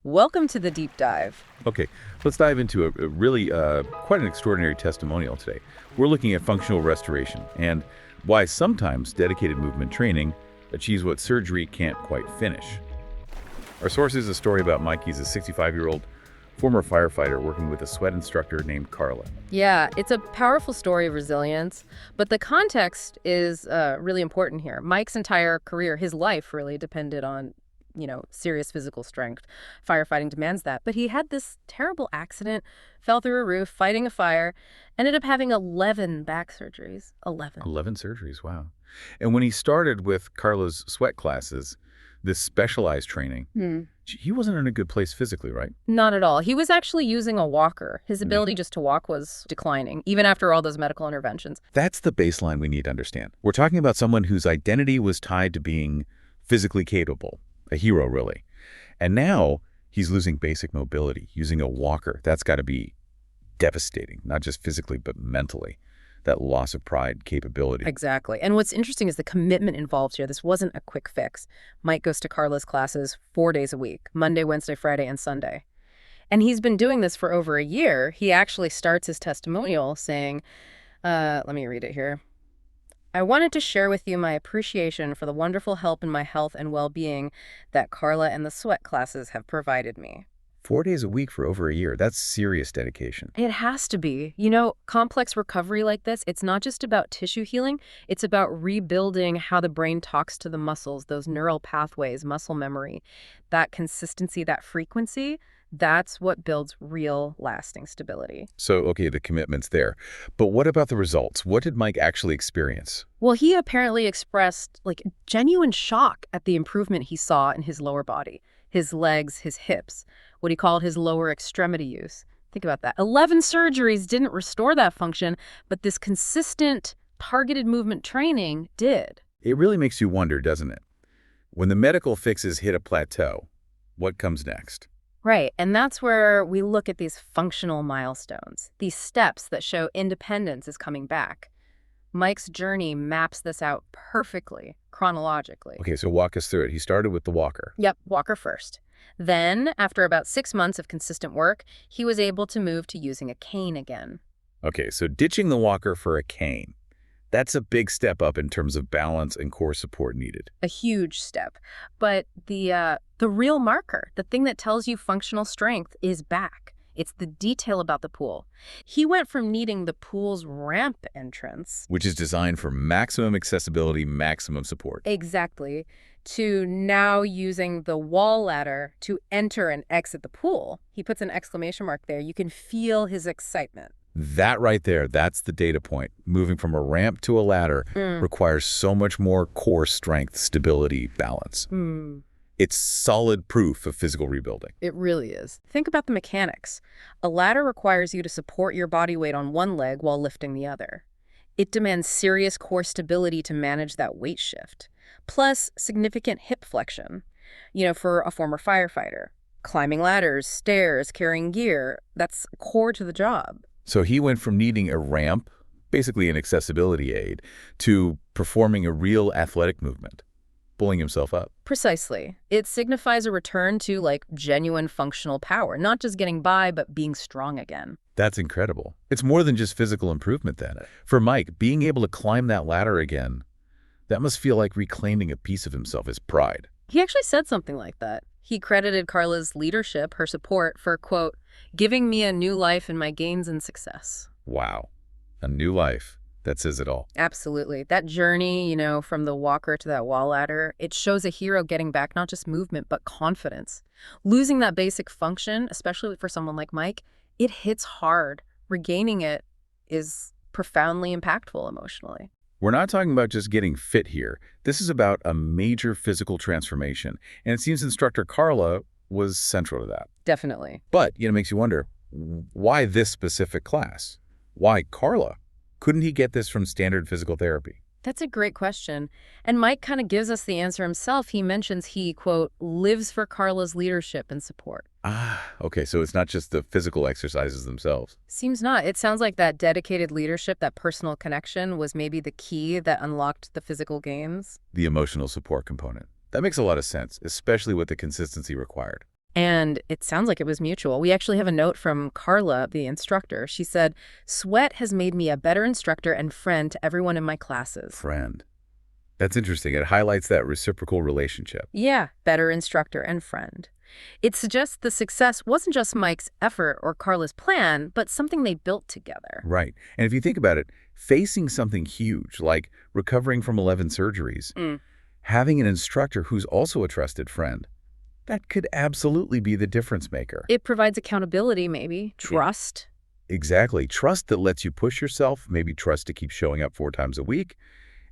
Welcome to the deep dive. Okay, let's dive into a really quite an extraordinary testimonial today. We're looking at functional restoration and why sometimes dedicated movement training achieves what surgery can't quite finish. Our source is a story about Mike. He's a 65-year-old former firefighter working with a sweat instructor named Carla. Yeah, it's a powerful story of resilience, but the context is really important here. Mike's entire career, his life really depended on, serious physical strength. Firefighting demands that. But he had this terrible accident, fell through a roof, fighting a fire, ended up having 11 back surgeries. 11. 11 surgeries, wow. And when he started with Carla's sweat classes, this specialized training, he wasn't in a good place physically, right? Not at all. He was actually using a walker. His ability just to walk was declining, even after all those medical interventions. That's the baseline we need to understand. We're talking about someone whose identity was tied to being physically capable, a hero, really. And now he's losing basic mobility, using a walker. That's got to be devastating, not just physically, but mentally. That loss of pride, capability. Exactly. And what's interesting is the commitment involved here. This wasn't a quick fix. Mike goes to Carla's classes 4 days a week, Monday, Wednesday, Friday, and Sunday. And he's been doing this for over a year. He actually starts his testimonial saying, let me read it here. I wanted to share with you my appreciation for the wonderful help in my health and well-being that Carla and the sweat classes have provided me. 4 days a week for over a year. That's serious dedication. It has to be. Complex recovery like this, it's not just about tissue healing. It's about rebuilding how the brain talks to the muscles, those neural pathways, muscle memory, that consistency, that frequency. That's what builds real, lasting stability. So, okay, the commitment's there. But what about the results? What did Mike actually experience? Well, he apparently expressed genuine shock at the improvement he saw in his lower body, his legs, his hips, what he called his lower extremity use. Think about that. 11 surgeries didn't restore that function, but this consistent, targeted movement training did. It really makes you wonder, doesn't it? When the medical fixes hit a plateau, what comes next? Right, and that's where we look at these functional milestones, these steps that show independence is coming back. Mike's journey maps this out perfectly, chronologically. Okay, so walk us through it. He started with the walker. Yep, walker first. Then, after about 6 months of consistent work, he was able to move to using a cane again. Okay, so ditching the walker for a cane. That's a big step up in terms of balance and core support needed. A huge step. But the real marker, the thing that tells you functional strength, is back. It's the detail about the pool. He went from needing the pool's ramp entrance, which is designed for maximum accessibility, maximum support. Exactly, to now using the wall ladder to enter and exit the pool. He puts an exclamation mark there. You can feel his excitement. That right there, that's the data point. Moving from a ramp to a ladder requires so much more core strength, stability, balance. It's solid proof of physical rebuilding. It really is. Think about the mechanics. A ladder requires you to support your body weight on one leg while lifting the other. It demands serious core stability to manage that weight shift, plus significant hip flexion. For a former firefighter, climbing ladders, stairs, carrying gear, that's core to the job. So he went from needing a ramp, basically an accessibility aid, to performing a real athletic movement, pulling himself up. Precisely. It signifies a return to, genuine functional power, not just getting by, but being strong again. That's incredible. It's more than just physical improvement then. For Mike, being able to climb that ladder again, that must feel like reclaiming a piece of himself, his pride. He actually said something like that. He credited Carla's leadership, her support, for, quote, giving me a new life in my gains and success. Wow. A new life. That says it all. Absolutely. That journey, from the walker to that wall ladder, it shows a hero getting back not just movement, but confidence. Losing that basic function, especially for someone like Mike, it hits hard. Regaining it is profoundly impactful emotionally. We're not talking about just getting fit here. This is about a major physical transformation. And it seems instructor Carla was central to that. Definitely. But, it makes you wonder, why this specific class? Why Carla? Couldn't he get this from standard physical therapy? That's a great question. And Mike kind of gives us the answer himself. He mentions he, quote, lives for Carla's leadership and support. Okay, so it's not just the physical exercises themselves. Seems not. It sounds like that dedicated leadership, that personal connection was maybe the key that unlocked the physical gains. The emotional support component. That makes a lot of sense, especially with the consistency required. And it sounds like it was mutual. We actually have a note from Carla, the instructor. She said, "Sweat has made me a better instructor and friend to everyone in my classes." Friend. That's interesting. It highlights that reciprocal relationship. Yeah, better instructor and friend. It suggests the success wasn't just Mike's effort or Carla's plan, but something they built together. Right. And if you think about it, facing something huge, like recovering from 11 surgeries, having an instructor who's also a trusted friend, that could absolutely be the difference maker. It provides accountability, maybe, trust. Exactly. Trust that lets you push yourself, maybe trust to keep showing up 4 times a week.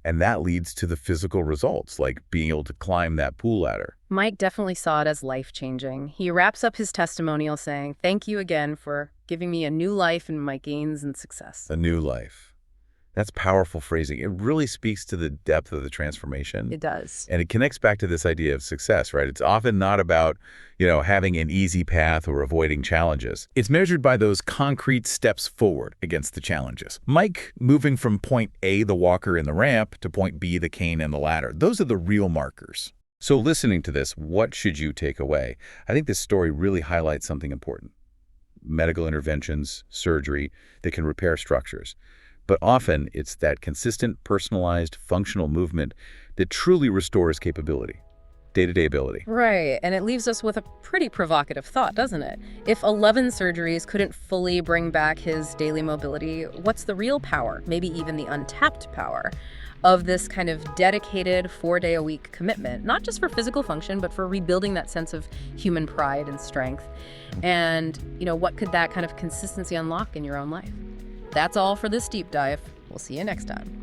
And that leads to the physical results, like being able to climb that pool ladder. Mike definitely saw it as life-changing. He wraps up his testimonial saying, "Thank you again for giving me a new life in my gains and success." A new life. That's powerful phrasing. It really speaks to the depth of the transformation. It does. And it connects back to this idea of success, right? It's often not about, having an easy path or avoiding challenges. It's measured by those concrete steps forward against the challenges. Mike moving from point A, the walker in the ramp, to point B, the cane in the ladder. Those are the real markers. So listening to this, what should you take away? I think this story really highlights something important. Medical interventions, surgery, that can repair structures. But often, it's that consistent, personalized, functional movement that truly restores capability, day-to-day ability. Right, and it leaves us with a pretty provocative thought, doesn't it? If 11 surgeries couldn't fully bring back his daily mobility, what's the real power, maybe even the untapped power, of this kind of dedicated 4-day-a-week commitment, not just for physical function, but for rebuilding that sense of human pride and strength? And, what could that kind of consistency unlock in your own life? That's all for this deep dive. We'll see you next time.